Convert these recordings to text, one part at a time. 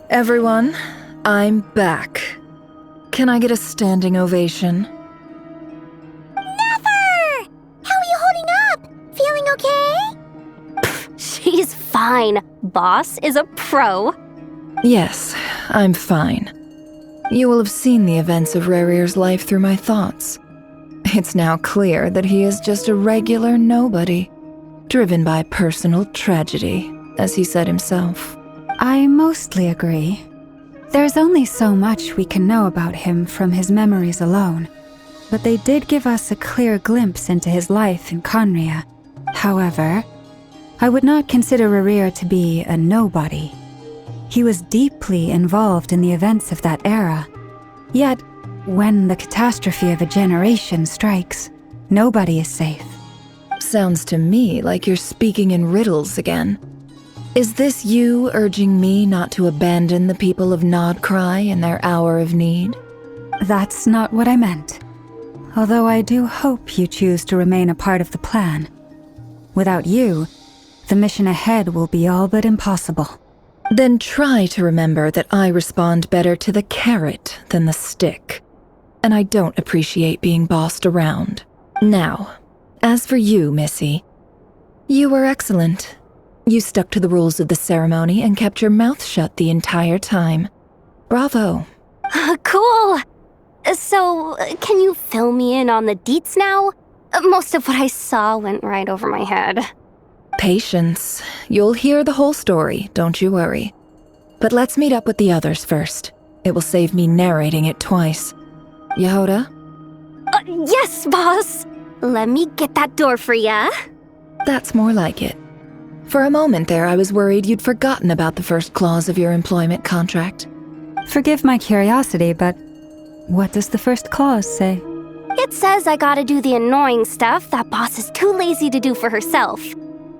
Everyone, I'm back. Can I get a standing ovation? Nefer! How are you holding up? Feeling okay? She's fine. Boss is a pro. Yes, I'm fine. You will have seen the events of Rerir's life through my thoughts. It's now clear that he is just a regular nobody, driven by personal tragedy, as he said himself. I mostly agree. There's only so much we can know about him from his memories alone, but they did give us a clear glimpse into his life in Conria. However, I would not consider Rerir to be a nobody. He was deeply involved in the events of that era. Yet, when the catastrophe of a generation strikes, nobody is safe. Sounds to me like you're speaking in riddles again. Is this you urging me not to abandon the people of Nodcry in their hour of need? That's not what I meant. Although I do hope you choose to remain a part of the plan. Without you, the mission ahead will be all but impossible. Then try to remember that I respond better to the carrot than the stick. And I don't appreciate being bossed around. Now, as for you, Missy, you were excellent. You stuck to the rules of the ceremony and kept your mouth shut the entire time. Bravo. Cool. So, can you fill me in on the deets now? Most of what I saw went right over my head. Patience. You'll hear the whole story, don't you worry. But let's meet up with the others first. It will save me narrating it twice. Yehoda? Yes, boss! Let me get that door for ya. That's more like it. For a moment there, I was worried you'd forgotten about the first clause of your employment contract. Forgive my curiosity, but what does the first clause say? It says I gotta do the annoying stuff that boss is too lazy to do for herself.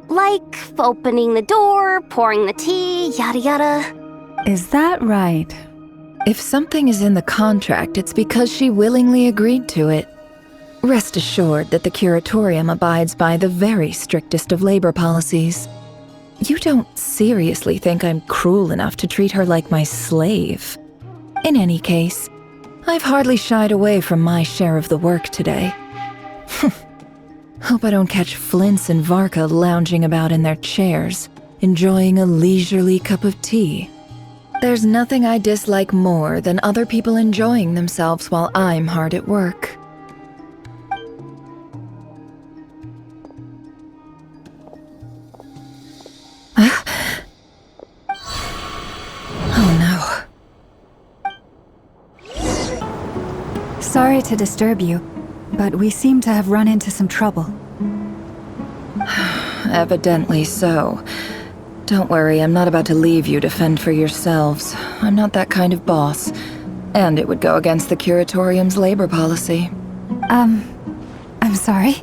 Like opening the door, pouring the tea, yada yada. Is that right? If something is in the contract, it's because she willingly agreed to it. Rest assured that the curatorium abides by the very strictest of labor policies. You don't seriously think I'm cruel enough to treat her like my slave? In any case, I've hardly shied away from my share of the work today. Hope I don't catch Flintz and Varka lounging about in their chairs, enjoying a leisurely cup of tea. There's nothing I dislike more than other people enjoying themselves while I'm hard at work. Oh no. Sorry to disturb you, but we seem to have run into some trouble. Evidently so. Don't worry, I'm not about to leave you to fend for yourselves. I'm not that kind of boss. And it would go against the curatorium's labor policy. I'm sorry?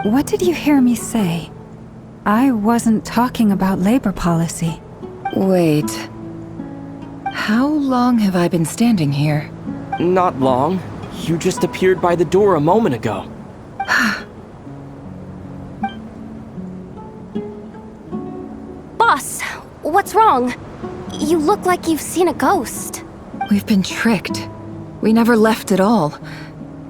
What did you hear me say? I wasn't talking about labor policy. Wait. How long have I been standing here? Not long. You just appeared by the door a moment ago. Boss, what's wrong? You look like you've seen a ghost. We've been tricked. We never left at all.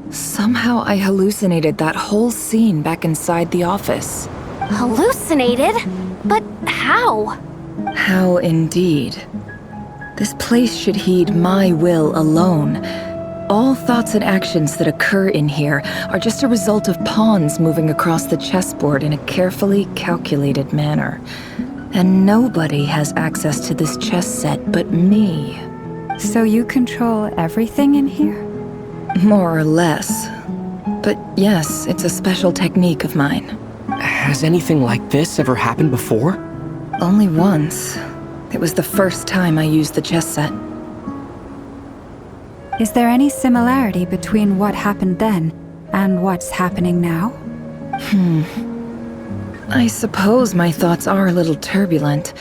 Somehow I hallucinated that whole scene back inside the office. Hallucinated? But how? How indeed. This place should heed my will alone. All thoughts and actions that occur in here are just a result of pawns moving across the chessboard in a carefully calculated manner. And nobody has access to this chess set but me. So you control everything in here? More or less. But yes, it's a special technique of mine. Has anything like this ever happened before? Only once. It was the first time I used the chess set. Is there any similarity between what happened then and what's happening now? I suppose my thoughts are a little turbulent,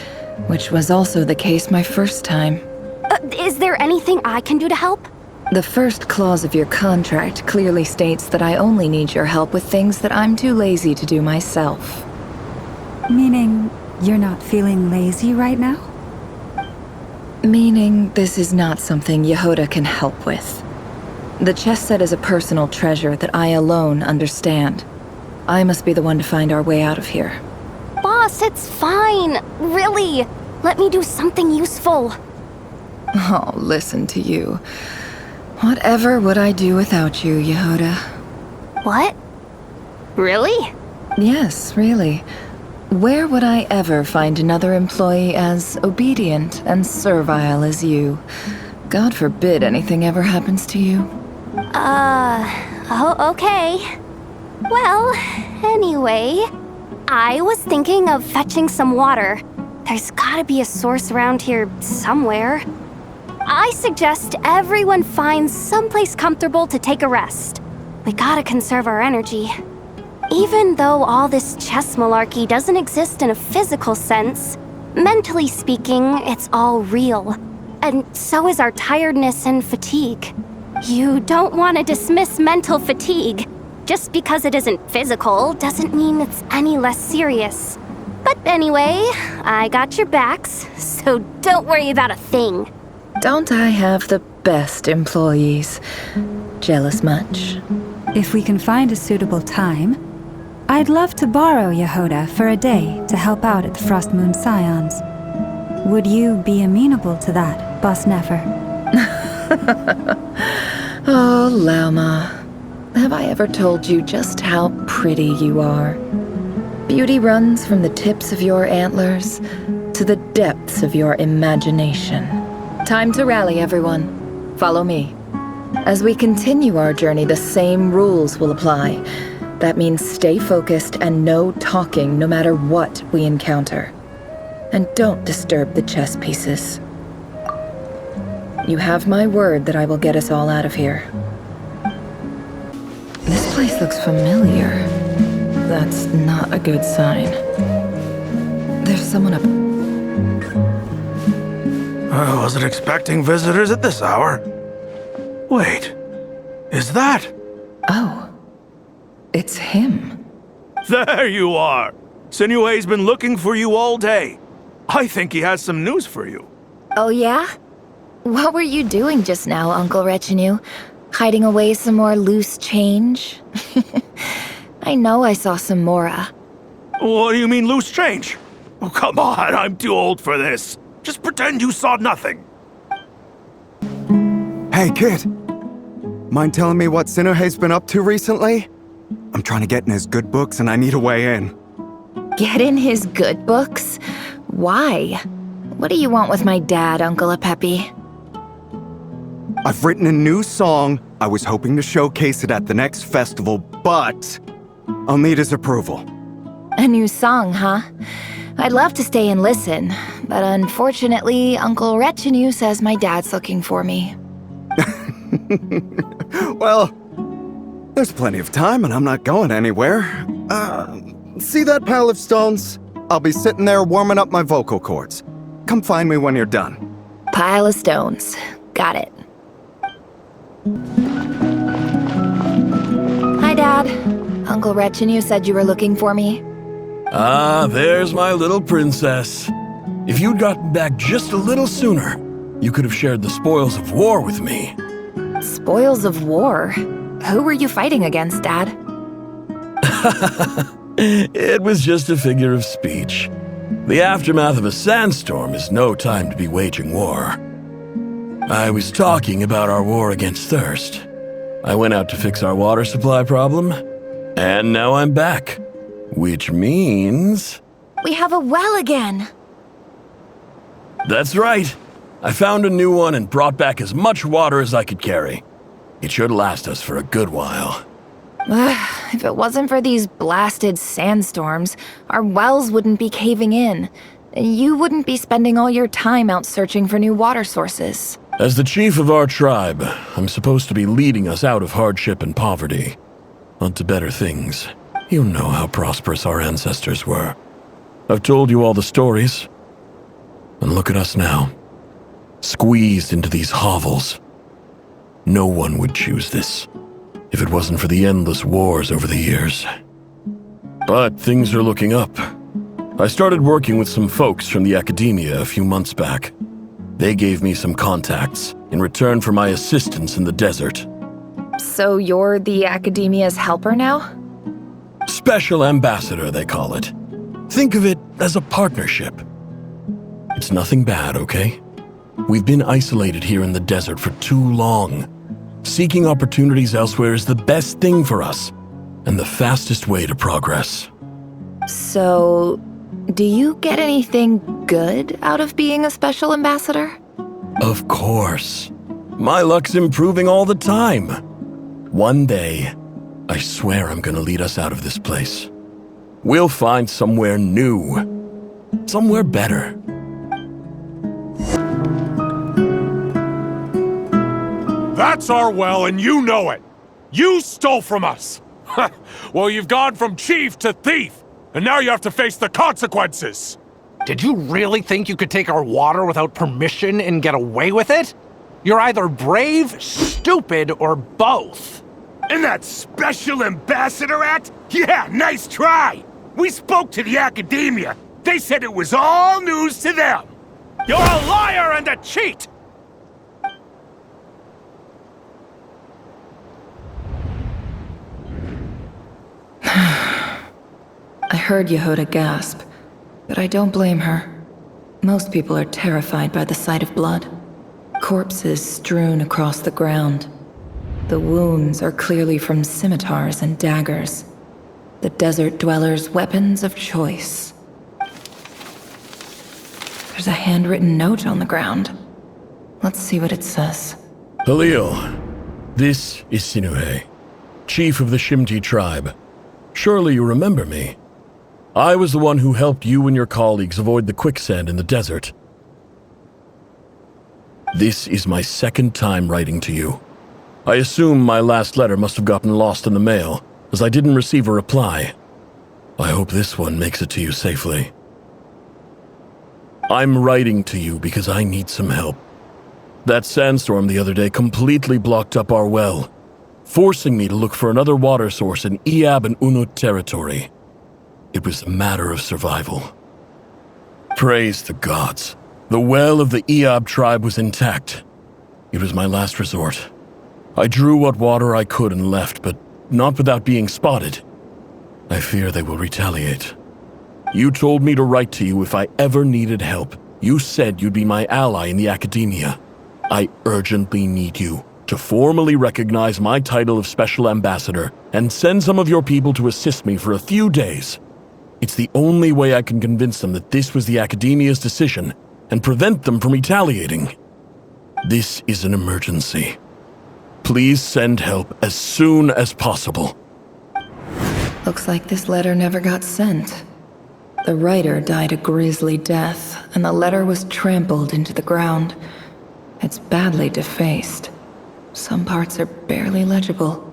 which was also the case my first time. Is there anything I can do to help? The first clause of your contract clearly states that I only need your help with things that I'm too lazy to do myself. Meaning, you're not feeling lazy right now? Meaning this is not something Yehoda can help with. The chess set is a personal treasure that I alone understand. I must be the one to find our way out of here. Boss, it's fine. Really. Let me do something useful. Oh, listen to you. Whatever would I do without you, Yehoda? What? Really? Yes, really. Where would I ever find another employee as obedient and servile as you? God forbid anything ever happens to you. Oh, okay. Well, anyway, I was thinking of fetching some water. There's gotta be a source around here somewhere. I suggest everyone finds someplace comfortable to take a rest. We gotta conserve our energy. Even though all this chess malarkey doesn't exist in a physical sense, mentally speaking, it's all real. And so is our tiredness and fatigue. You don't want to dismiss mental fatigue. Just because it isn't physical doesn't mean it's any less serious. But anyway, I got your backs, so don't worry about a thing. Don't I have the best employees? Jealous much? If we can find a suitable time, I'd love to borrow Yehoda for a day to help out at the Frost Moon Scions. Would you be amenable to that, Boss Nefer? Oh, Lama. Have I ever told you just how pretty you are? Beauty runs from the tips of your antlers to the depths of your imagination. Time to rally, everyone. Follow me. As we continue our journey, the same rules will apply. That means stay focused and no talking no matter what we encounter. And don't disturb the chess pieces. You have my word that I will get us all out of here. This place looks familiar. That's not a good sign. There's someone up. I wasn't expecting visitors at this hour. Wait, is that? Oh, it's him. There you are! Sinue's been looking for you all day. I think he has some news for you. Oh yeah? What were you doing just now, Uncle Retinue? Hiding away some more loose change? I know I saw some Mora. What do you mean loose change? Oh, come on, I'm too old for this. Just pretend you saw nothing. Hey, kid. Mind telling me what Sinuhe's been up to recently? I'm trying to get in his good books and I need a way in. Get in his good books? Why? What do you want with my dad, Uncle Apepi? I've written a new song. I was hoping to showcase it at the next festival, but I'll need his approval. A new song, huh? I'd love to stay and listen, but unfortunately, Uncle Retinue says my dad's looking for me. Well, there's plenty of time and I'm not going anywhere. See that pile of stones? I'll be sitting there warming up my vocal cords. Come find me when you're done. Pile of stones. Got it. Hi, Dad. Uncle Retinue said you were looking for me. Ah, there's my little princess. If you'd gotten back just a little sooner, you could have shared the spoils of war with me. Spoils of war? Who were you fighting against, Dad? It was just a figure of speech. The aftermath of a sandstorm is no time to be waging war. I was talking about our war against thirst. I went out to fix our water supply problem, and now I'm back. Which means... We have a well again! That's right. I found a new one and brought back as much water as I could carry. It should last us for a good while. If it wasn't for these blasted sandstorms, our wells wouldn't be caving in. You wouldn't be spending all your time out searching for new water sources. As the chief of our tribe, I'm supposed to be leading us out of hardship and poverty, onto better things. You know how prosperous our ancestors were. I've told you all the stories. And look at us now, squeezed into these hovels. No one would choose this, if it wasn't for the endless wars over the years. But things are looking up. I started working with some folks from the academia a few months back. They gave me some contacts in return for my assistance in the desert. So you're the Academia's helper now? Special ambassador, they call it. Think of it as a partnership. It's nothing bad, okay? We've been isolated here in the desert for too long. Seeking opportunities elsewhere is the best thing for us, and the fastest way to progress. So, do you get anything good out of being a special ambassador? Of course. My luck's improving all the time. One day, I swear I'm gonna lead us out of this place. We'll find somewhere new. Somewhere better. That's our well, and you know it! You stole from us! Well, you've gone from chief to thief, and now you have to face the consequences! Did you really think you could take our water without permission and get away with it? You're either brave, stupid, or both. And that Special Ambassador Act? Yeah, nice try! We spoke to the Academia. They said it was all news to them. You're a liar and a cheat! I heard Yehuda gasp, but I don't blame her. Most people are terrified by the sight of blood. Corpses strewn across the ground. The wounds are clearly from scimitars and daggers. The desert dwellers' weapons of choice. There's a handwritten note on the ground. Let's see what it says. Halil, this is Sinuhe, chief of the Shimti tribe. Surely you remember me. I was the one who helped you and your colleagues avoid the quicksand in the desert. This is my second time writing to you. I assume my last letter must have gotten lost in the mail, as I didn't receive a reply. I hope this one makes it to you safely. I'm writing to you because I need some help. That sandstorm the other day completely blocked up our well, forcing me to look for another water source in Iab and Unut territory. It was a matter of survival. Praise the gods. The well of the Iab tribe was intact. It was my last resort. I drew what water I could and left, but not without being spotted. I fear they will retaliate. You told me to write to you if I ever needed help. You said you'd be my ally in the Academia. I urgently need you to formally recognize my title of Special Ambassador and send some of your people to assist me for a few days. It's the only way I can convince them that this was the Academia's decision and prevent them from retaliating. This is an emergency. Please send help as soon as possible. Looks like this letter never got sent. The writer died a grisly death, and the letter was trampled into the ground. It's badly defaced. Some parts are barely legible.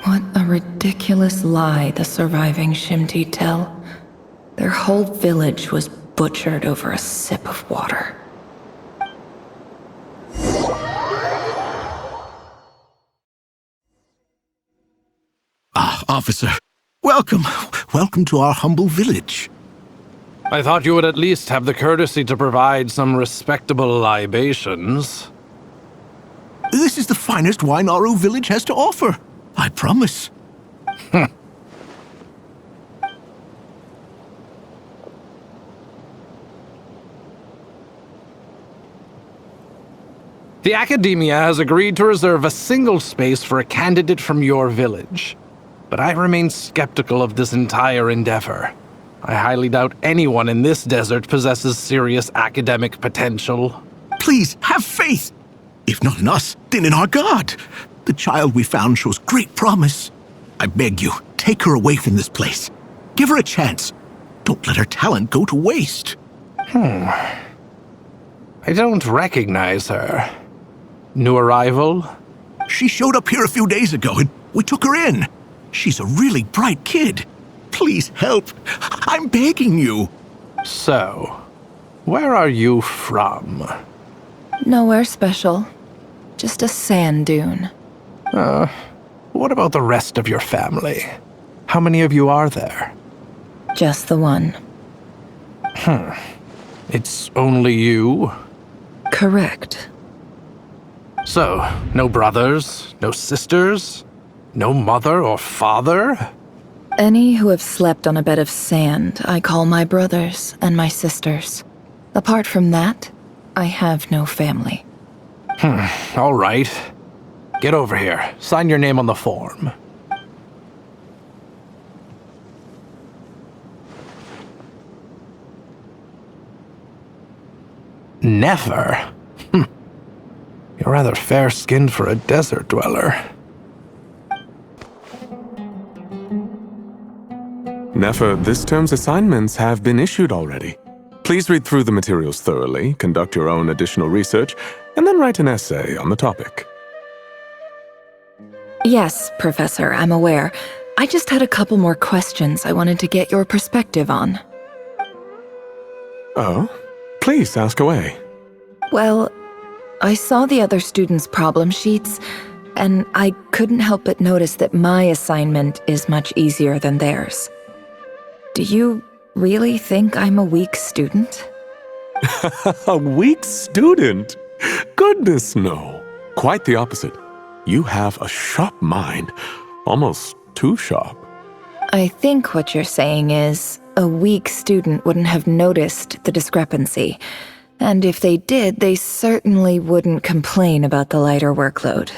What a ridiculous lie the surviving Shimti tell. Their whole village was butchered over a sip of water. Ah, officer. Welcome. Welcome to our humble village. I thought you would at least have the courtesy to provide some respectable libations. This is the finest wine our village has to offer. I promise. The Academia has agreed to reserve a single space for a candidate from your village. But I remain skeptical of this entire endeavor. I highly doubt anyone in this desert possesses serious academic potential. Please, have faith. If not in us, then in our God. The child we found shows great promise. I beg you, take her away from this place. Give her a chance. Don't let her talent go to waste. I don't recognize her. New arrival? She showed up here a few days ago and we took her in. She's a really bright kid. Please help. I'm begging you. So, where are you from? Nowhere special. Just a sand dune. What about the rest of your family? How many of you are there? Just the one. It's only you? Correct. So, no brothers, no sisters, no mother or father? Any who have slept on a bed of sand, I call my brothers and my sisters. Apart from that, I have no family. All right. Get over here. Sign your name on the form. Nefer? You're rather fair-skinned for a desert dweller. Nefer, this term's assignments have been issued already. Please read through the materials thoroughly, conduct your own additional research, and then write an essay on the topic. Yes, Professor, I'm aware. I just had a couple more questions I wanted to get your perspective on. Oh? Please, ask away. Well, I saw the other students' problem sheets, and I couldn't help but notice that my assignment is much easier than theirs. Do you really think I'm a weak student? A weak student? Goodness, no. Quite the opposite. You have a sharp mind. Almost too sharp. I think what you're saying is, a weak student wouldn't have noticed the discrepancy. And if they did, they certainly wouldn't complain about the lighter workload.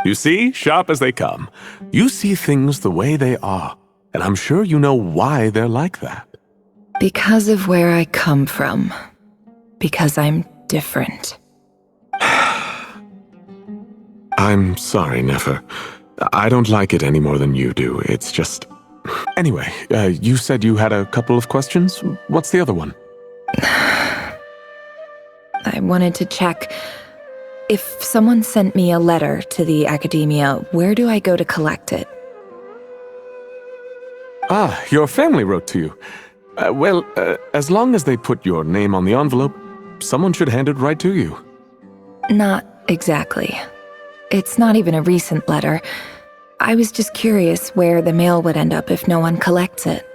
You see, sharp as they come. You see things the way they are, and I'm sure you know why they're like that. Because of where I come from. Because I'm different. I'm sorry, Nefer. I don't like it any more than you do. It's just... Anyway, you said you had a couple of questions? What's the other one? I wanted to check. If someone sent me a letter to the academia, where do I go to collect it? Ah, your family wrote to you. Well, as long as they put your name on the envelope, someone should hand it right to you. Not exactly. It's not even a recent letter. I was just curious where the mail would end up if no one collects it.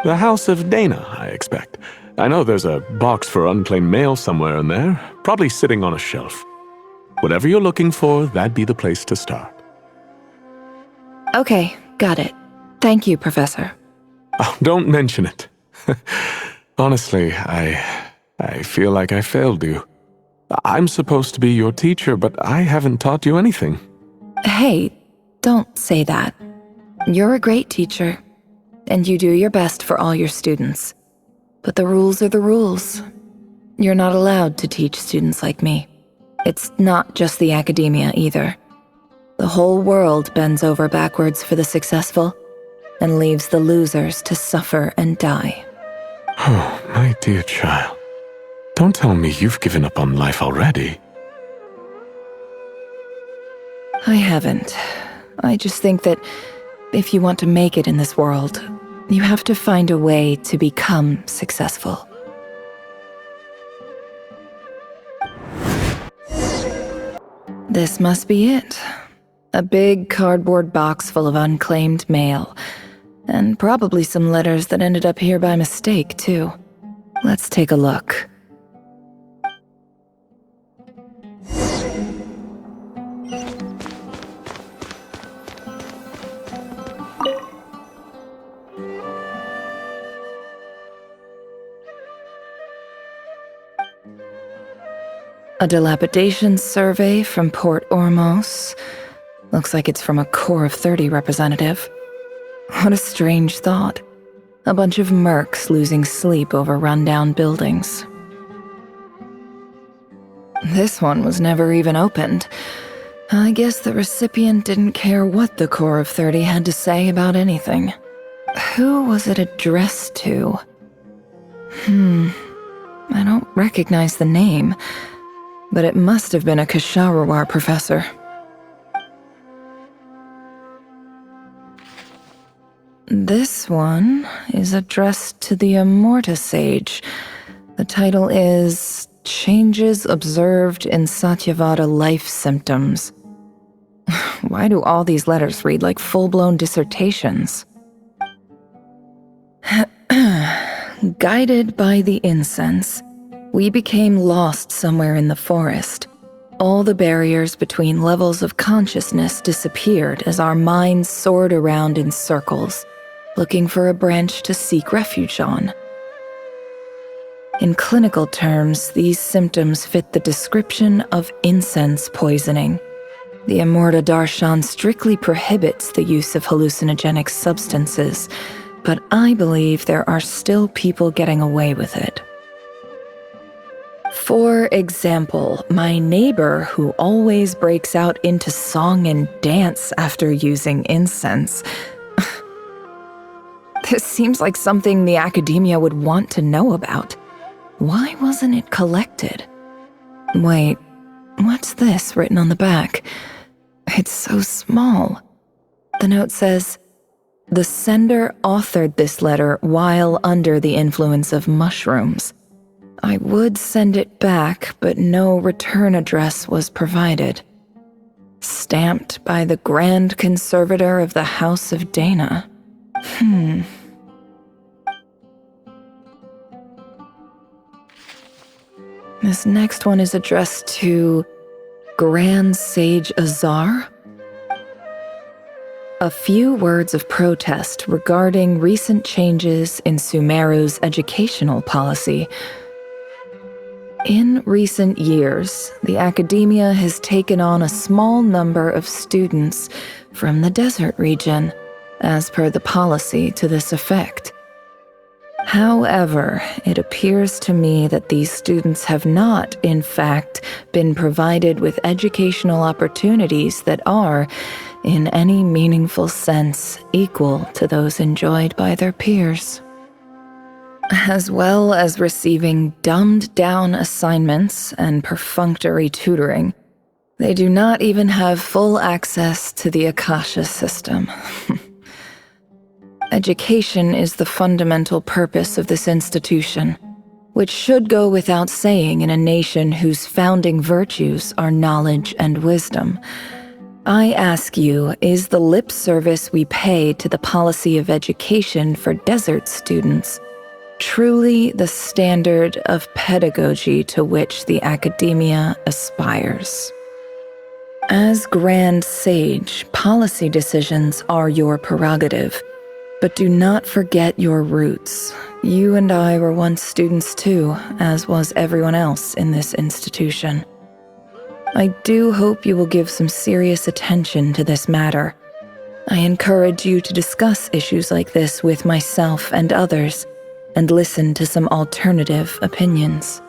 The House of Dana, I expect. I know there's a box for unclaimed mail somewhere in there, probably sitting on a shelf. Whatever you're looking for, that'd be the place to start. Okay, got it. Thank you, Professor. Oh, don't mention it. Honestly, I feel like I failed you. I'm supposed to be your teacher, but I haven't taught you anything. Hey, don't say that. You're a great teacher, and you do your best for all your students. But the rules are the rules. You're not allowed to teach students like me. It's not just the academia either. The whole world bends over backwards for the successful, and leaves the losers to suffer and die. Oh, my dear child. Don't tell me you've given up on life already. I haven't. I just think that if you want to make it in this world, you have to find a way to become successful. This must be it. A big cardboard box full of unclaimed mail. And probably some letters that ended up here by mistake, too. Let's take a look. A dilapidation survey from Port Ormos. Looks like it's from a Core of 30 representative. What a strange thought. A bunch of mercs losing sleep over rundown buildings. This one was never even opened. I guess the recipient didn't care what the Core of 30 had to say about anything. Who was it addressed to? I don't recognize the name, but it must have been a Kasharawar professor. This one is addressed to the Amorta Sage. The title is Changes Observed in Satyavada Life Symptoms. Why do all these letters read like full-blown dissertations? Guided by the incense, We became lost somewhere in the forest. All the barriers between levels of consciousness disappeared as our minds soared around in circles, looking for a branch to seek refuge on. In clinical terms, these symptoms fit the description of incense poisoning. The Amurta Darshan strictly prohibits the use of hallucinogenic substances, but I believe there are still people getting away with it. For example, my neighbor who always breaks out into song and dance after using incense. This seems like something the academia would want to know about. Why wasn't it collected? Wait, what's this written on the back? It's so small. The note says, "The sender authored this letter while under the influence of mushrooms. I would send it back, but no return address was provided. Stamped by the Grand Conservator of the House of Dana." This next one is addressed to Grand Sage Azar. A few words of protest regarding recent changes in Sumeru's educational policy. In recent years, the academia has taken on a small number of students from the desert region, as per the policy to this effect. However, it appears to me that these students have not, in fact, been provided with educational opportunities that are, in any meaningful sense, equal to those enjoyed by their peers. As well as receiving dumbed-down assignments and perfunctory tutoring, they do not even have full access to the Akasha system. Education is the fundamental purpose of this institution, which should go without saying in a nation whose founding virtues are knowledge and wisdom. I ask you, is the lip service we pay to the policy of education for desert students truly the standard of pedagogy to which the academia aspires? As Grand Sage, policy decisions are your prerogative. But do not forget your roots. You and I were once students too, as was everyone else in this institution. I do hope you will give some serious attention to this matter. I encourage you to discuss issues like this with myself and others, and listen to some alternative opinions.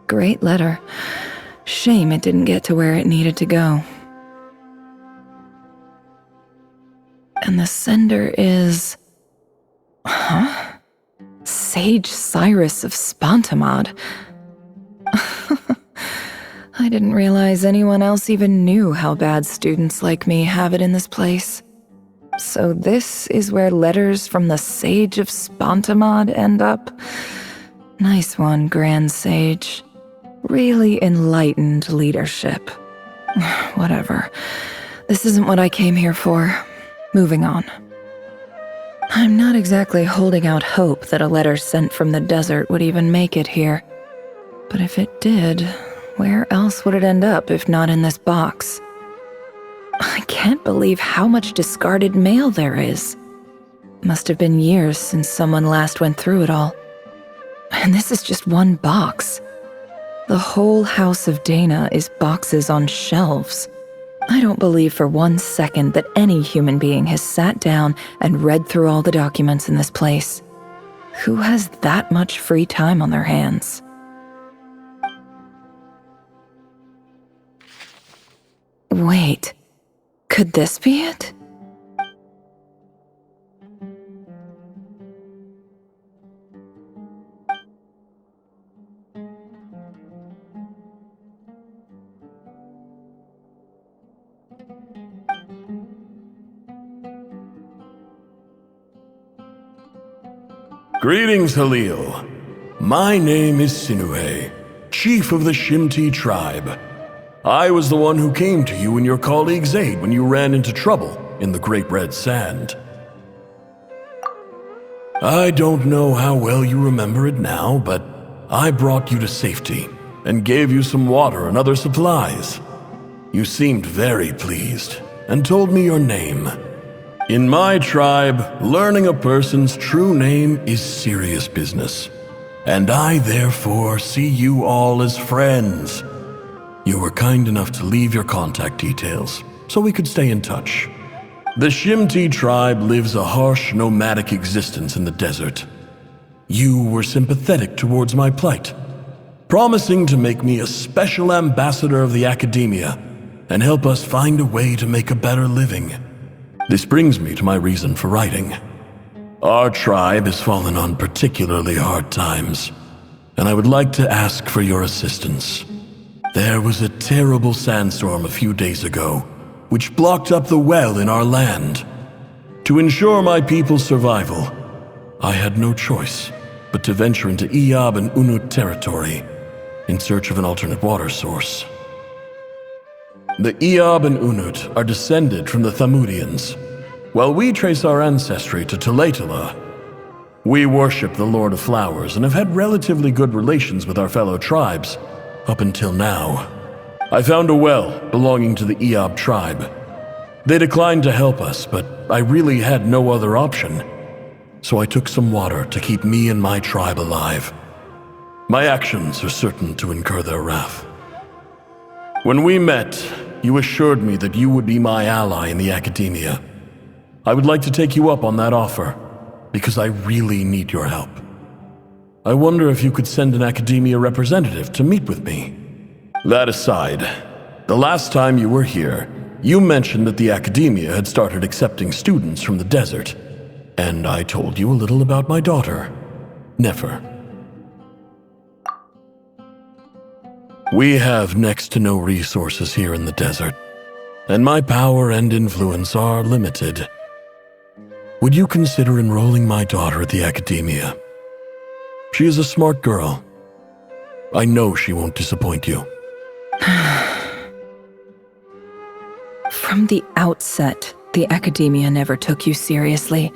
Great letter. Shame it didn't get to where it needed to go. And the sender is... Sage Cyrus of Spontamod. I didn't realize anyone else even knew how bad students like me have it in this place. So this is where letters from the Sage of Spontamod end up? Nice one, Grand Sage. Really enlightened leadership. Whatever. This isn't what I came here for. Moving on. I'm not exactly holding out hope that a letter sent from the desert would even make it here. But if it did, where else would it end up if not in this box? I can't believe how much discarded mail there is. Must have been years since someone last went through it all. And this is just one box. The whole House of Dana is boxes on shelves. I don't believe for 1 second that any human being has sat down and read through all the documents in this place. Who has that much free time on their hands? Wait, could this be it? Greetings, Halil. My name is Sinuhe, chief of the Shimti tribe. I was the one who came to you and your colleague's aid when you ran into trouble in the Great Red Sand. I don't know how well you remember it now, but I brought you to safety and gave you some water and other supplies. You seemed very pleased and told me your name. In my tribe, learning a person's true name is serious business, and I therefore see you all as friends. You were kind enough to leave your contact details so we could stay in touch. The Shimti tribe lives a harsh, nomadic existence in the desert. You were sympathetic towards my plight, promising to make me a special ambassador of the academia and help us find a way to make a better living. This brings me to my reason for writing. Our tribe has fallen on particularly hard times, and I would like to ask for your assistance. There was a terrible sandstorm a few days ago, which blocked up the well in our land. To ensure my people's survival, I had no choice but to venture into Iyab and Unut territory in search of an alternate water source. The Iyab and Unut are descended from the Thamudians, while we trace our ancestry to Tulatala. We worship the Lord of Flowers and have had relatively good relations with our fellow tribes, up until now. I found a well belonging to the Iyab tribe. They declined to help us, but I really had no other option. So I took some water to keep me and my tribe alive. My actions are certain to incur their wrath. When we met, you assured me that you would be my ally in the academia. I would like to take you up on that offer, because I really need your help. I wonder if you could send an academia representative to meet with me. That aside, the last time you were here, you mentioned that the academia had started accepting students from the desert, and I told you a little about my daughter, Nefer. We have next to no resources here in the desert, and my power and influence are limited. Would you consider enrolling my daughter at the academia? She is a smart girl. I know she won't disappoint you. From the outset, the academia never took you seriously.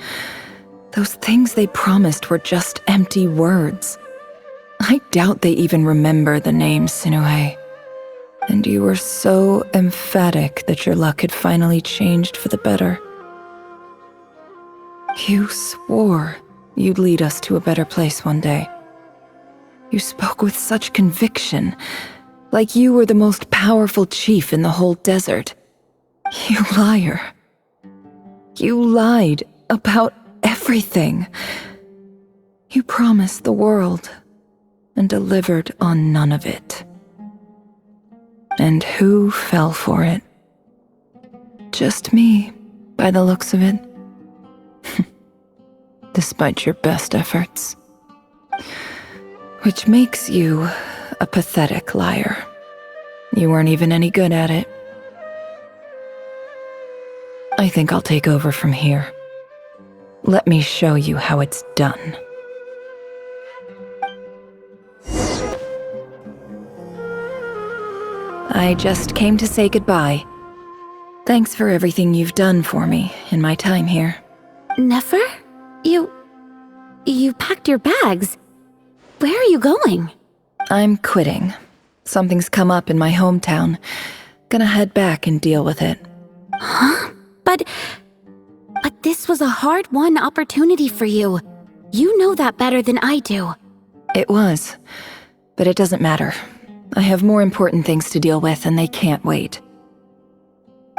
Those things they promised were just empty words. I doubt they even remember the name Sinuhe. And you were so emphatic that your luck had finally changed for the better. You swore you'd lead us to a better place one day. You spoke with such conviction, like you were the most powerful chief in the whole desert. You liar. You lied about everything. You promised the world and delivered on none of it. And who fell for it? Just me, by the looks of it. Despite your best efforts. Which makes you a pathetic liar. You weren't even any good at it. I think I'll take over from here. Let me show you how it's done. I just came to say goodbye. Thanks for everything you've done for me in my time here. Nefer? You packed your bags. Where are you going? I'm quitting. Something's come up in my hometown. Gonna head back and deal with it. Huh? But this was a hard-won opportunity for you. You know that better than I do. It was. But it doesn't matter. I have more important things to deal with and they can't wait.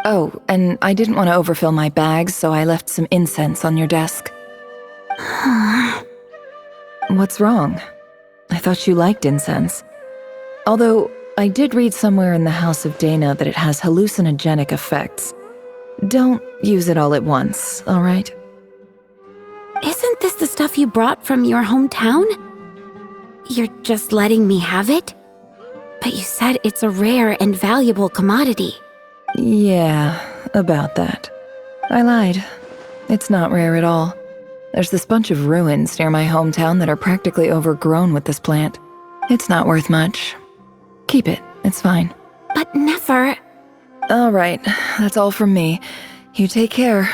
Oh, and I didn't want to overfill my bags, so I left some incense on your desk. What's wrong? I thought you liked incense. Although, I did read somewhere in the House of Dana that it has hallucinogenic effects. Don't use it all at once, all right? Isn't this the stuff you brought from your hometown? You're just letting me have it? But you said it's a rare and valuable commodity. Yeah, about that. I lied. It's not rare at all. There's this bunch of ruins near my hometown that are practically overgrown with this plant. It's not worth much. Keep it, it's fine. But Nefer... All right, that's all from me. You take care.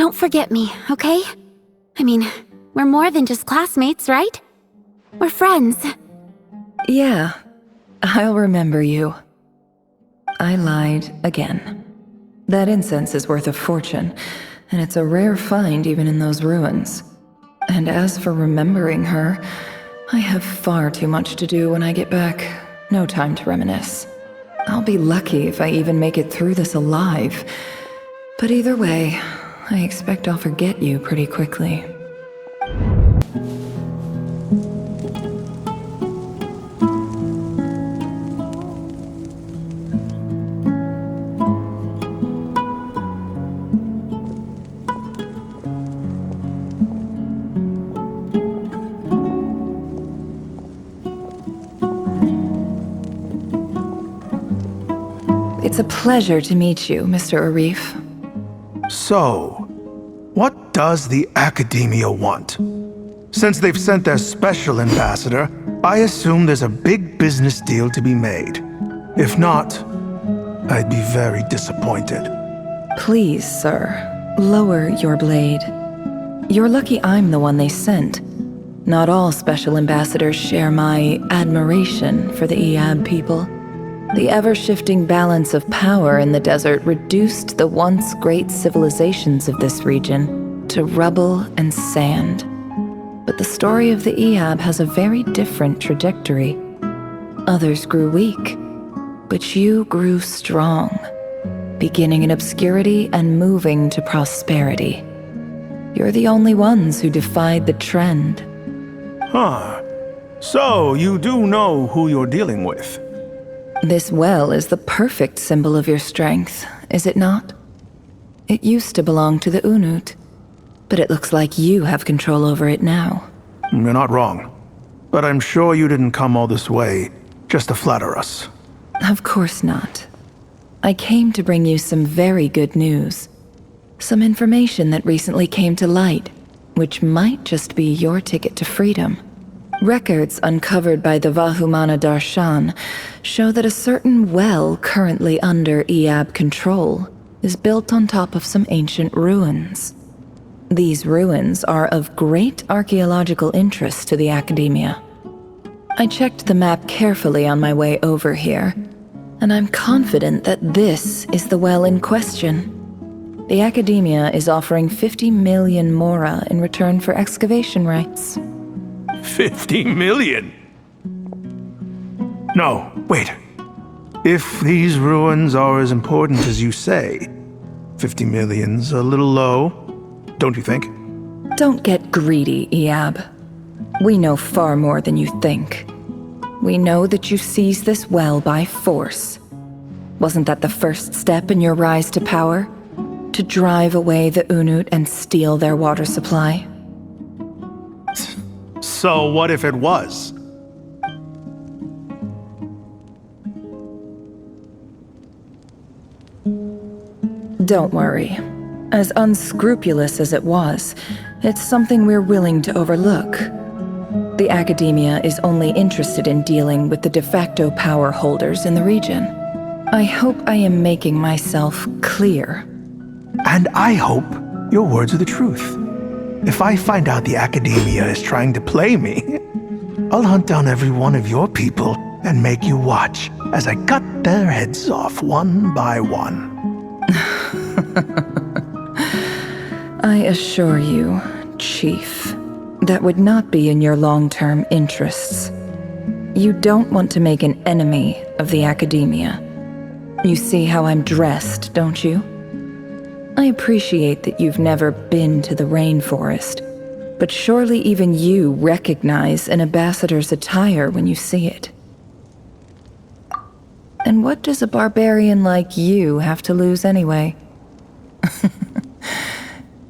don't forget me, okay? I mean, we're more than just classmates, right? We're friends. Yeah, I'll remember you. I lied again. That incense is worth a fortune, and it's a rare find even in those ruins. And as for remembering her, I have far too much to do when I get back. No time to reminisce. I'll be lucky if I even make it through this alive. But either way, I expect I'll forget you pretty quickly. It's a pleasure to meet you, Mr. Arif. So, what does the Academia want? Since they've sent their special ambassador, I assume there's a big business deal to be made. If not, I'd be very disappointed. Please, sir, lower your blade. You're lucky I'm the one they sent. Not all special ambassadors share my admiration for the Iab people. The ever-shifting balance of power in the desert reduced the once great civilizations of this region to rubble and sand. But the story of the Iab has a very different trajectory. Others grew weak, but you grew strong, beginning in obscurity and moving to prosperity. You're the only ones who defied the trend. Huh. So, you do know who you're dealing with? This well is the perfect symbol of your strength, is it not? It used to belong to the Unut, but it looks like you have control over it now. You're not wrong. But I'm sure you didn't come all this way just to flatter us. Of course not. I came to bring you some very good news. Some information that recently came to light, which might just be your ticket to freedom. Records uncovered by the Vahumana Darshan show that a certain well currently under Iab control is built on top of some ancient ruins. These ruins are of great archaeological interest to the Academia. I checked the map carefully on my way over here, and I'm confident that this is the well in question. The Academia is offering 50 million mora in return for excavation rights. 50 million? No, wait. If these ruins are as important as you say, 50 million's a little low, don't you think? Don't get greedy, Iab. We know far more than you think. We know that you seized this well by force. Wasn't that the first step in your rise to power? To drive away the Unut and steal their water supply? So what if it was? Don't worry. As unscrupulous as it was, it's something we're willing to overlook. The Academia is only interested in dealing with the de facto power holders in the region. I hope I am making myself clear. And I hope your words are the truth. If I find out the Academia is trying to play me, I'll hunt down every one of your people and make you watch as I cut their heads off one by one. I assure you, Chief, that would not be in your long-term interests. You don't want to make an enemy of the Academia. You see how I'm dressed, don't you? I appreciate that you've never been to the rainforest, but surely even you recognize an ambassador's attire when you see it. And what does a barbarian like you have to lose anyway?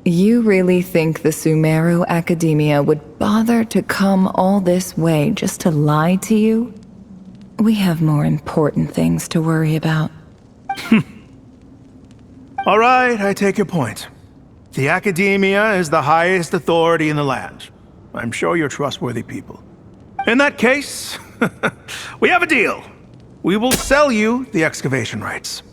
You really think the Sumeru Academia would bother to come all this way just to lie to you? We have more important things to worry about. All right, I take your point. The Academia is the highest authority in the land. I'm sure you're trustworthy people. In that case, we have a deal. We will sell you the excavation rights.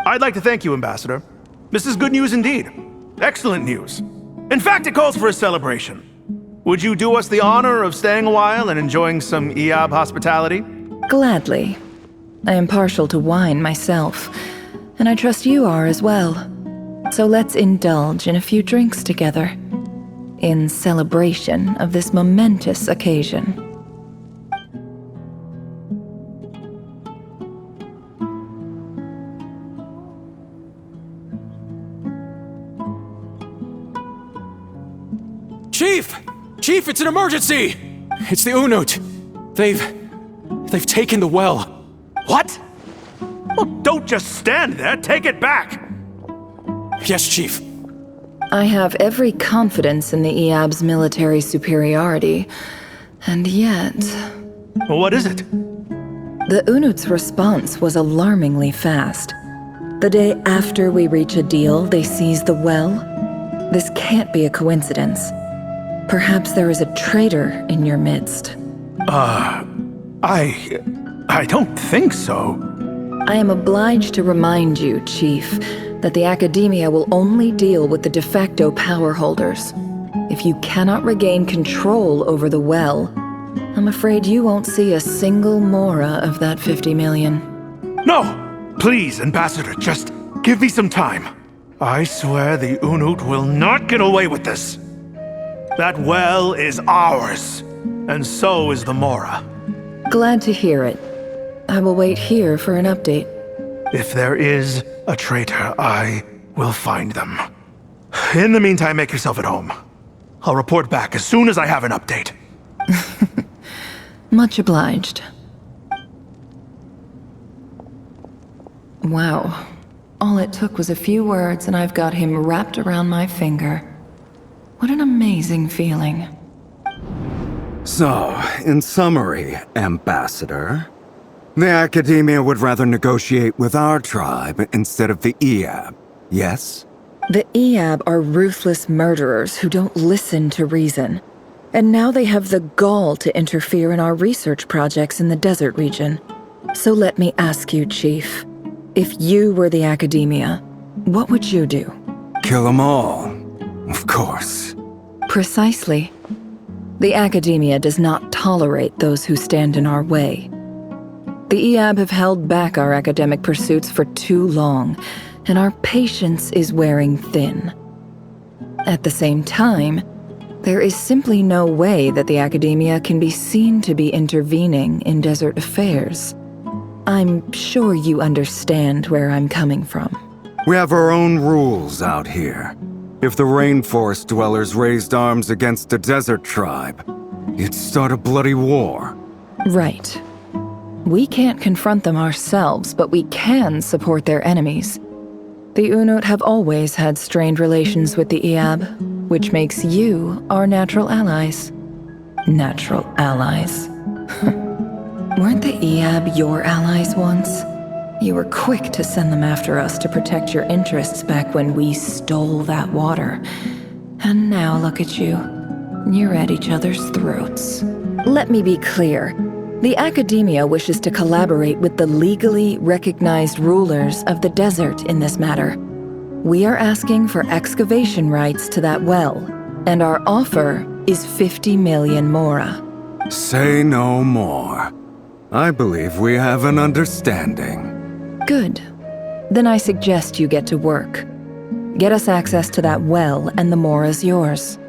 I'd like to thank you, Ambassador. This is good news indeed. Excellent news. In fact, it calls for a celebration. Would you do us the honor of staying a while and enjoying some Eab hospitality? Gladly. I am partial to wine myself, and I trust you are as well. So let's indulge in a few drinks together, in celebration of this momentous occasion. Chief! Chief, it's an emergency! It's the Unut. They've taken the well. What? Well, don't just stand there. Take it back. Yes, Chief. I have every confidence in the Eab's military superiority, and yet... What is it? The Unut's response was alarmingly fast. The day after we reach a deal, they seize the well. This can't be a coincidence. Perhaps there is a traitor in your midst. I don't think so. I am obliged to remind you, Chief, that the Academia will only deal with the de facto power holders. If you cannot regain control over the well, I'm afraid you won't see a single mora of that 50 million. No! Please, Ambassador, just give me some time. I swear the Unut will not get away with this. That well is ours, and so is the mora. Glad to hear it. I will wait here for an update. If there is a traitor, I will find them. In the meantime, make yourself at home. I'll report back as soon as I have an update. Much obliged. Wow. All it took was a few words and I've got him wrapped around my finger. What an amazing feeling. So, in summary, Ambassador, the Academia would rather negotiate with our tribe instead of the Eab, yes? The Eab are ruthless murderers who don't listen to reason. And now they have the gall to interfere in our research projects in the desert region. So let me ask you, Chief. If you were the Academia, what would you do? Kill them all, of course. Precisely. The Academia does not tolerate those who stand in our way. The Eab have held back our academic pursuits for too long, and our patience is wearing thin. At the same time, there is simply no way that the Academia can be seen to be intervening in desert affairs. I'm sure you understand where I'm coming from. We have our own rules out here. If the rainforest dwellers raised arms against a desert tribe, it'd start a bloody war. Right. We can't confront them ourselves, but we can support their enemies. The Unut have always had strained relations with the Eab, which makes you our natural allies. Natural allies. Weren't the Eab your allies once? You were quick to send them after us to protect your interests back when we stole that water. And now look at you. You're at each other's throats. Let me be clear. The Academia wishes to collaborate with the legally recognized rulers of the desert in this matter. We are asking for excavation rights to that well, and our offer is 50 million mora. Say no more. I believe we have an understanding. Good. Then I suggest you get to work. Get us access to that well, and the mora's yours.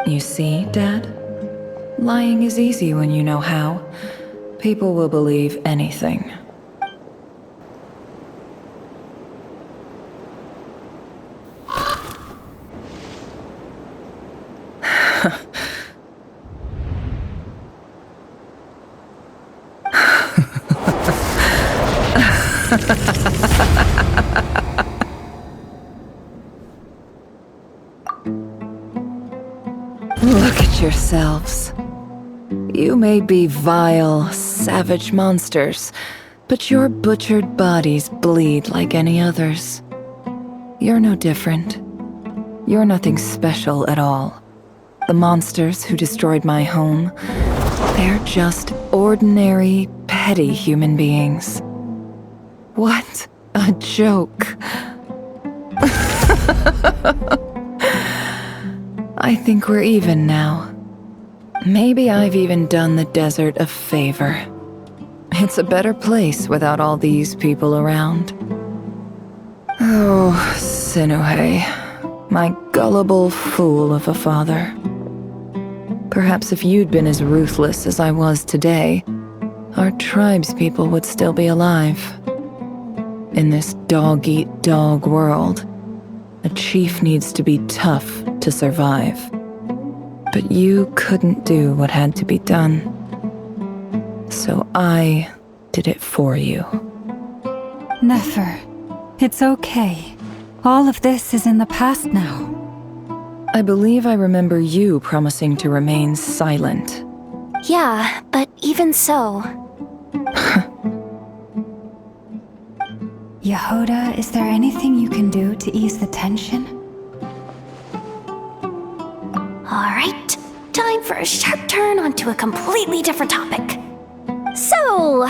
You see, Dad? Lying is easy when you know how. People will believe anything. Look at yourselves. You may be vile, savage monsters, but your butchered bodies bleed like any others. You're no different. You're nothing special at all. The monsters who destroyed my home, they're just ordinary, petty human beings. What a joke. I think we're even now. Maybe I've even done the desert a favor. It's a better place without all these people around. Oh, Sinuhe, my gullible fool of a father. Perhaps if you'd been as ruthless as I was today, our tribespeople would still be alive. In this dog-eat-dog world, a chief needs to be tough to survive. But you couldn't do what had to be done. So I did it for you. Nefer, it's okay. All of this is in the past now. I believe I remember you promising to remain silent. Yeah, but even so... Yehoda, is there anything you can do to ease the tension? Alright, time for a sharp turn onto a completely different topic. So,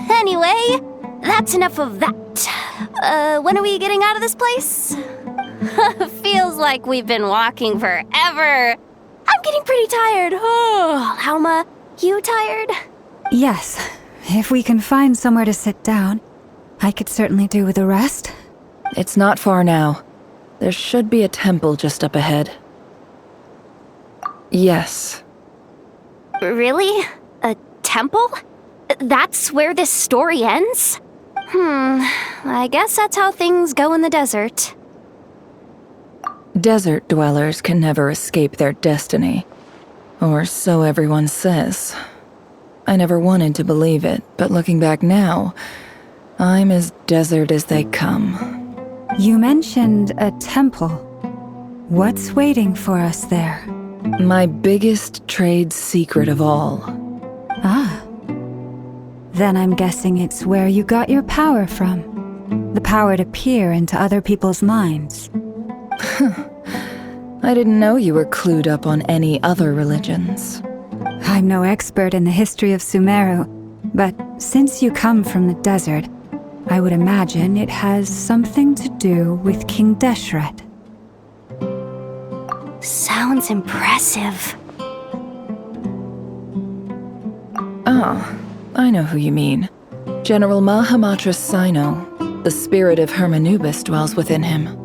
anyway, that's enough of that. When are we getting out of this place? Feels like we've been walking forever. I'm getting pretty tired. Oh, Alma, you tired? Yes, if we can find somewhere to sit down, I could certainly do with a rest. It's not far now. There should be a temple just up ahead. Yes. Really? A temple? That's where this story ends? I guess that's how things go in the desert. Desert dwellers can never escape their destiny. Or so everyone says. I never wanted to believe it, but looking back now, I'm as desert as they come. You mentioned a temple. What's waiting for us there? My biggest trade secret of all. Ah. Then I'm guessing it's where you got your power from. The power to peer into other people's minds. I didn't know you were clued up on any other religions. I'm no expert in the history of Sumeru, but since you come from the desert, I would imagine it has something to do with King Deshret. Sounds impressive. Ah, I know who you mean. General Mahamatra Sino. The spirit of Hermanubis dwells within him.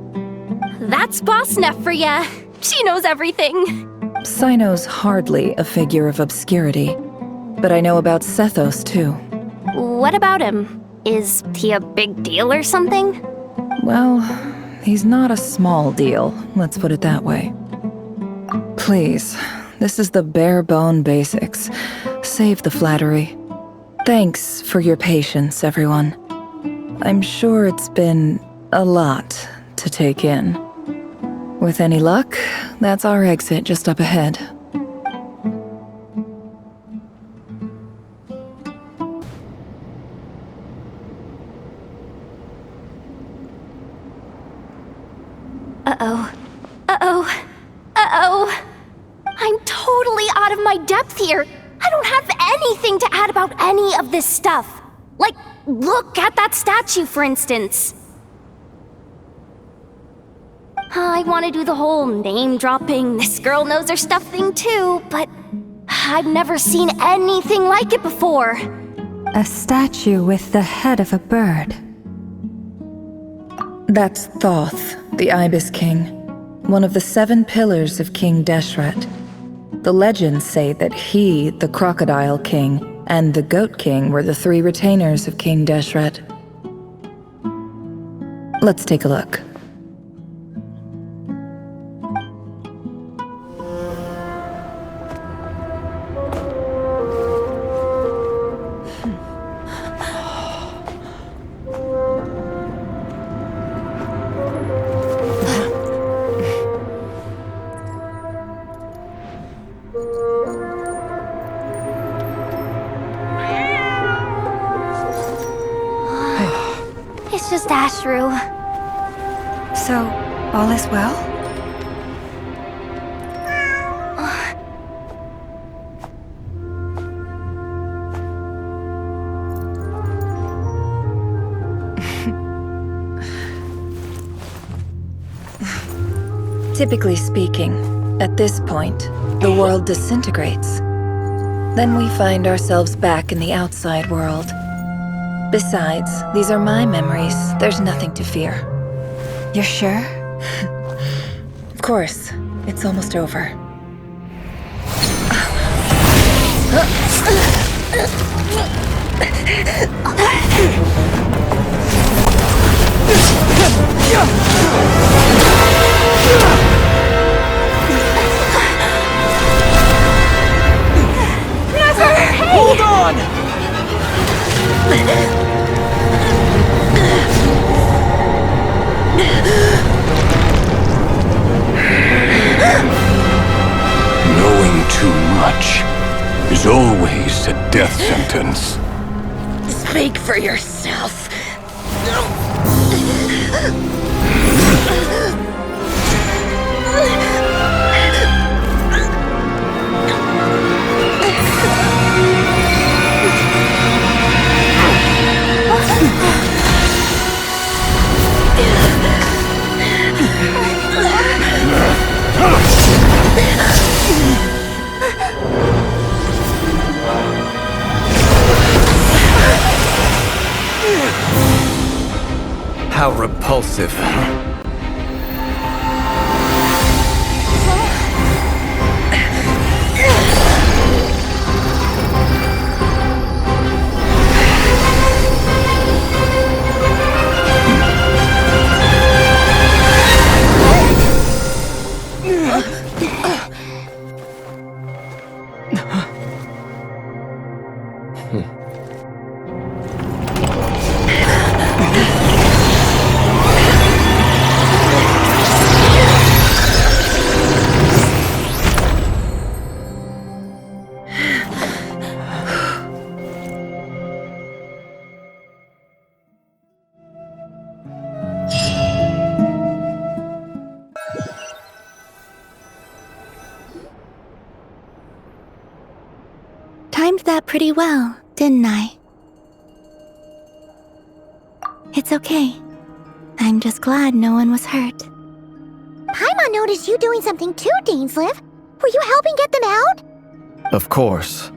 That's Boss Neff for ya. She knows everything. Sino's hardly a figure of obscurity, but I know about Sethos too. What about him? Is he a big deal or something? Well, he's not a small deal, let's put it that way. Please, this is the bare-bone basics. Save the flattery. Thanks for your patience, everyone. I'm sure it's been a lot to take in. With any luck, that's our exit just up ahead. Uh-oh. Uh-oh. Uh-oh. I'm totally out of my depth here. I don't have anything to add about any of this stuff. Like, look at that statue, for instance. I want to do the whole name-dropping, this girl knows her stuff thing too, but I've never seen anything like it before. A statue with the head of a bird. That's Thoth, the Ibis King, one of the 7 pillars of King Deshret. The legends say that he, the Crocodile King, and the Goat King were the 3 retainers of King Deshret. Let's take a look. It's just Ashru. So, all is well? Typically speaking, at this point, the world disintegrates. Then we find ourselves back in the outside world. Besides, these are my memories. There's nothing to fear. You're sure? Of course. It's almost over. Nefer, hey! Hold on! Knowing too much is always a death sentence. Speak for yourself. How repulsive. Timed that pretty well, didn't I? It's okay. I'm just glad no one was hurt. Paimon noticed you doing something too, Dainsleif. Were you helping get them out? Of course.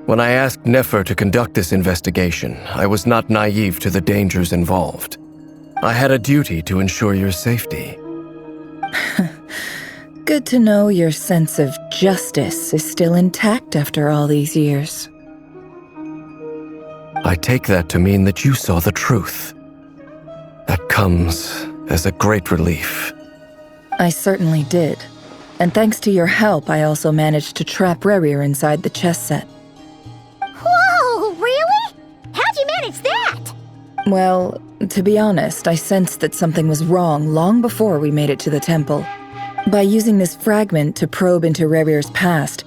When I asked Nefer to conduct this investigation, I was not naive to the dangers involved. I had a duty to ensure your safety. Good to know your sense of justice is still intact after all these years. I take that to mean that you saw the truth. That comes as a great relief. I certainly did. And thanks to your help, I also managed to trap Rerir inside the chess set. Whoa, really? How'd you manage that? Well, to be honest, I sensed that something was wrong long before we made it to the temple. By using this fragment to probe into Rerir's past,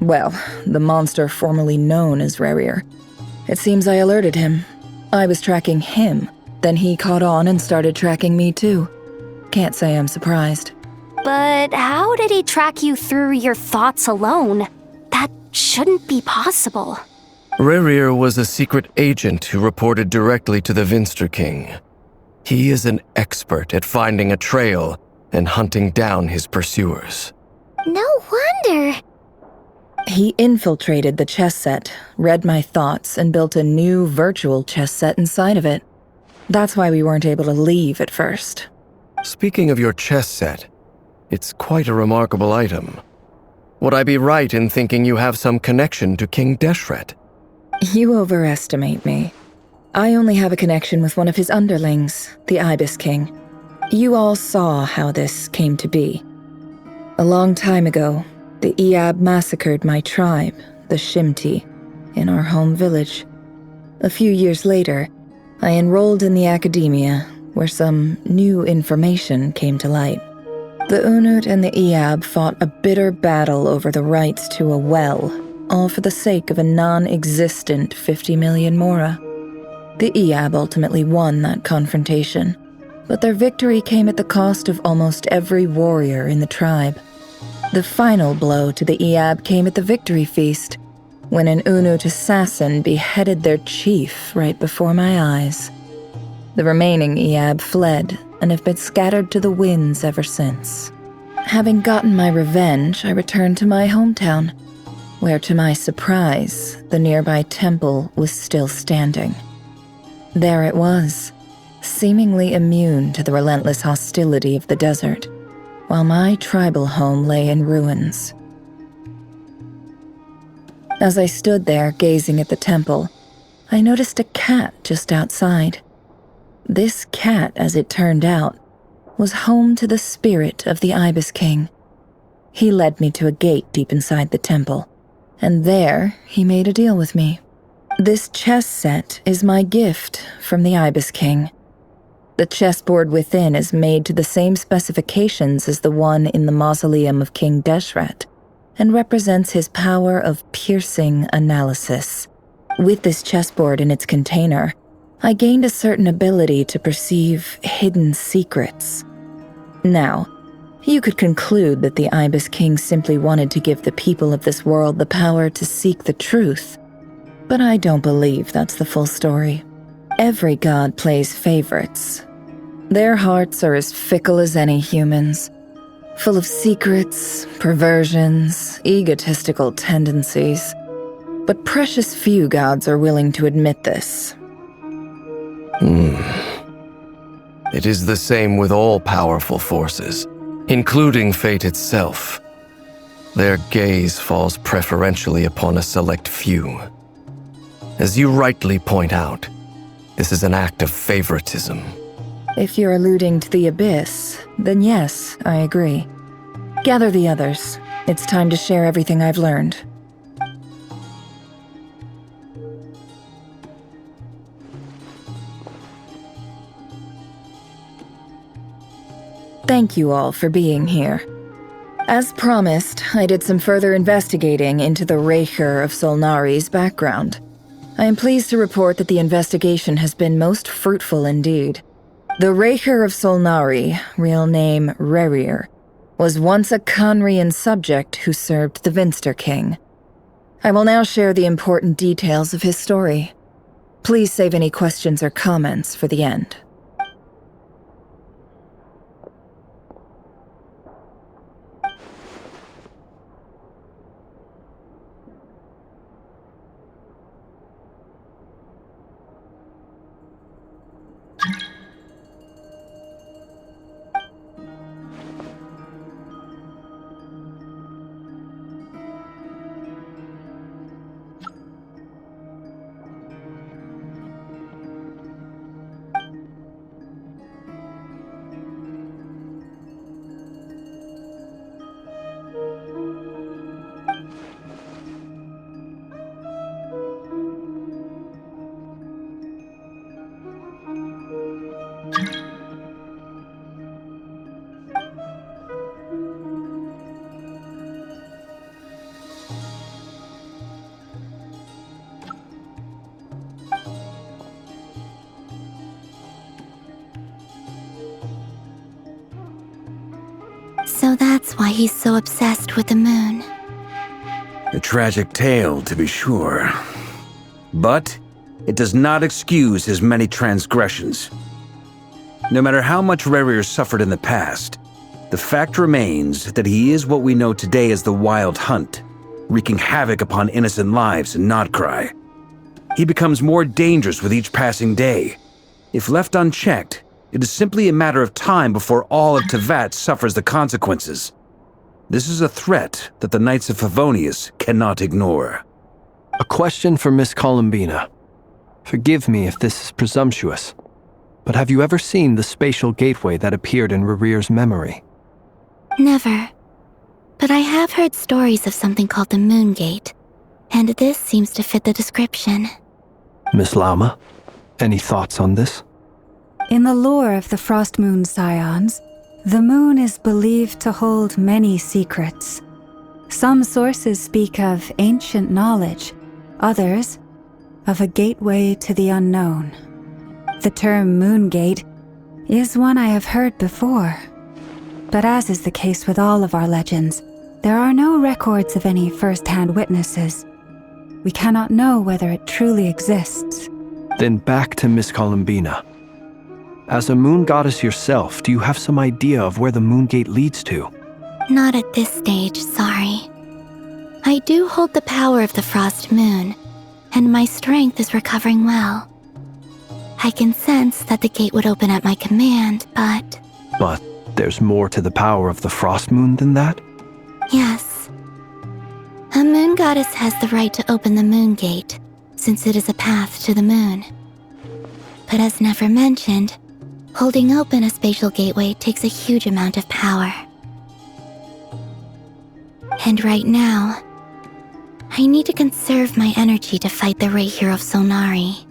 well, the monster formerly known as Rerir, it seems I alerted him. I was tracking him, then he caught on and started tracking me too. Can't say I'm surprised. But how did he track you through your thoughts alone? That shouldn't be possible. Rerir was a secret agent who reported directly to the Vinster King. He is an expert at finding a trail and hunting down his pursuers. No wonder. He infiltrated the chess set, read my thoughts, and built a new virtual chess set inside of it. That's why we weren't able to leave at first. Speaking of your chess set, it's quite a remarkable item. Would I be right in thinking you have some connection to King Deshret? You overestimate me. I only have a connection with one of his underlings, the Ibis King. You all saw how this came to be. A long time ago, the Iab massacred my tribe, the Shimti, in our home village. A few years later, I enrolled in the academia, where some new information came to light. The Unut and the Iab fought a bitter battle over the rights to a well, all for the sake of a non-existent 50 million mora. The Iab ultimately won that confrontation, but their victory came at the cost of almost every warrior in the tribe. The final blow to the Iab came at the victory feast, when an Unut assassin beheaded their chief right before my eyes. The remaining Iab fled and have been scattered to the winds ever since. Having gotten my revenge, I returned to my hometown, where to my surprise, the nearby temple was still standing. There it was, seemingly immune to the relentless hostility of the desert, while my tribal home lay in ruins. As I stood there gazing at the temple, I noticed a cat just outside. This cat, as it turned out, was home to the spirit of the Ibis King. He led me to a gate deep inside the temple, and there he made a deal with me. This chess set is my gift from the Ibis King. The chessboard within is made to the same specifications as the one in the mausoleum of King Deshret, and represents his power of piercing analysis. With this chessboard in its container, I gained a certain ability to perceive hidden secrets. Now, you could conclude that the Ibis King simply wanted to give the people of this world the power to seek the truth, but I don't believe that's the full story. Every god plays favorites. Their hearts are as fickle as any human's, full of secrets, perversions, egotistical tendencies. But precious few gods are willing to admit this. It is the same with all powerful forces, including fate itself. Their gaze falls preferentially upon a select few. As you rightly point out, this is an act of favoritism. If you're alluding to the Abyss, then yes, I agree. Gather the others. It's time to share everything I've learned. Thank you all for being here. As promised, I did some further investigating into the Rächer of Solnari's background. I am pleased to report that the investigation has been most fruitful indeed. The Rächer of Solnari, real name Rerir, was once a Conrian subject who served the Vinster King. I will now share the important details of his story. Please save any questions or comments for the end. So that's why he's so obsessed with the moon. A tragic tale, to be sure. But it does not excuse his many transgressions. No matter how much Rerir suffered in the past, the fact remains that he is what we know today as the Wild Hunt, wreaking havoc upon innocent lives in Nodcry. He becomes more dangerous with each passing day. If left unchecked, it is simply a matter of time before all of Tevat suffers the consequences. This is a threat that the Knights of Favonius cannot ignore. A question for Miss Columbina. Forgive me if this is presumptuous, but have you ever seen the spatial gateway that appeared in Rerir's memory? Never. But I have heard stories of something called the Moon Gate, and this seems to fit the description. Miss Lama, any thoughts on this? In the lore of the Frost Moon Scions, the moon is believed to hold many secrets. Some sources speak of ancient knowledge, others of a gateway to the unknown. The term Moon Gate is one I have heard before, but as is the case with all of our legends, there are no records of any first-hand witnesses. We cannot know whether it truly exists. Then back to Miss Columbina. As a moon goddess yourself, do you have some idea of where the Moon Gate leads to? Not at this stage, sorry. I do hold the power of the Frost Moon, and my strength is recovering well. I can sense that the gate would open at my command, but... But there's more to the power of the Frost Moon than that? Yes. A moon goddess has the right to open the moon gate, since it is a path to the moon. But as Nefer mentioned, holding open a spatial gateway takes a huge amount of power. And right now, I need to conserve my energy to fight the Rächer of Solnari.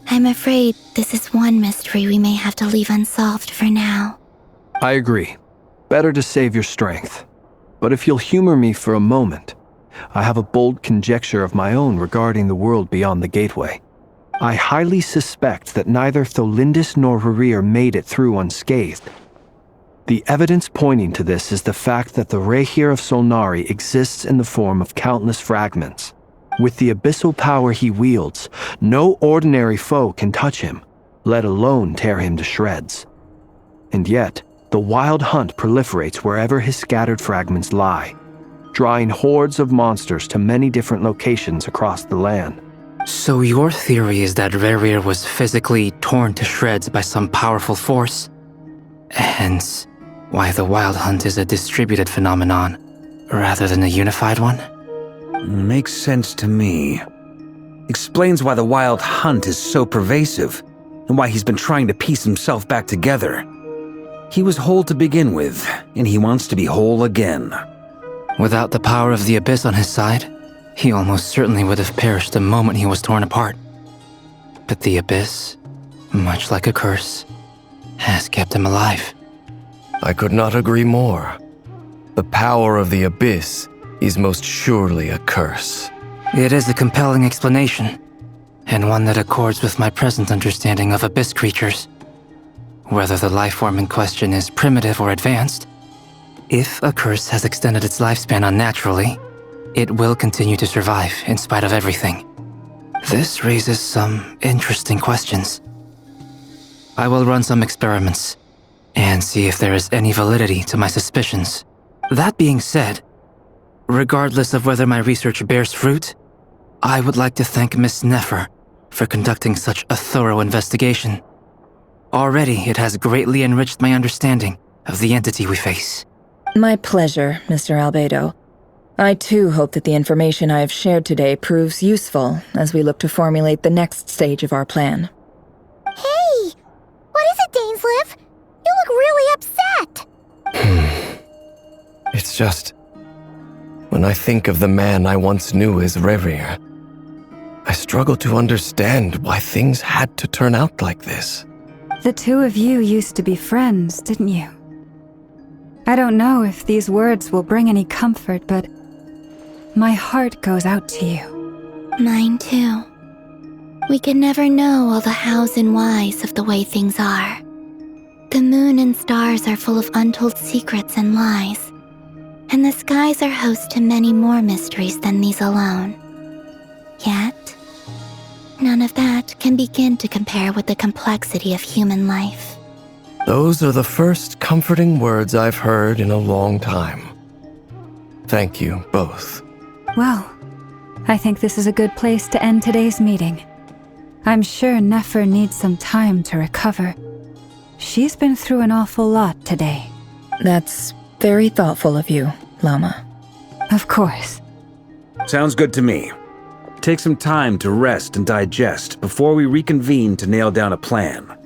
I'm afraid this is one mystery we may have to leave unsolved for now. I agree. Better to save your strength. But if you'll humor me for a moment, I have a bold conjecture of my own regarding the world beyond the gateway. I highly suspect that neither Tholindis nor Rerir made it through unscathed. The evidence pointing to this is the fact that the Rächer of Solnari exists in the form of countless fragments. With the abyssal power he wields, no ordinary foe can touch him, let alone tear him to shreds. And yet, the wild hunt proliferates wherever his scattered fragments lie, drawing hordes of monsters to many different locations across the land. So your theory is that Rerir was physically torn to shreds by some powerful force? Hence, why the wild hunt is a distributed phenomenon, rather than a unified one? Makes sense to me. Explains why the wild hunt is so pervasive, and why he's been trying to piece himself back together. He was whole to begin with, and he wants to be whole again. Without the power of the Abyss on his side, he almost certainly would have perished the moment he was torn apart. But the Abyss, much like a curse, has kept him alive. I could not agree more. The power of the Abyss is most surely a curse. It is a compelling explanation, and one that accords with my present understanding of Abyss creatures. Whether the life form in question is primitive or advanced, if a curse has extended its lifespan unnaturally, it will continue to survive in spite of everything. This raises some interesting questions. I will run some experiments and see if there is any validity to my suspicions. That being said, regardless of whether my research bears fruit, I would like to thank Miss Nefer for conducting such a thorough investigation. Already, it has greatly enriched my understanding of the entity we face. My pleasure, Mr. Albedo. I too hope that the information I have shared today proves useful as we look to formulate the next stage of our plan. Hey! What is it, Dainsleif? You look really upset! It's just... when I think of the man I once knew as Rerir, I struggle to understand why things had to turn out like this. The two of you used to be friends, didn't you? I don't know if these words will bring any comfort, but my heart goes out to you. Mine too. We can never know all the hows and whys of the way things are. The moon and stars are full of untold secrets and lies, and the skies are host to many more mysteries than these alone. Yet, none of that can begin to compare with the complexity of human life. Those are the first comforting words I've heard in a long time. Thank you, both. Well, I think this is a good place to end today's meeting. I'm sure Nefer needs some time to recover. She's been through an awful lot today. That's very thoughtful of you, Lama. Of course. Sounds good to me. Take some time to rest and digest before we reconvene to nail down a plan.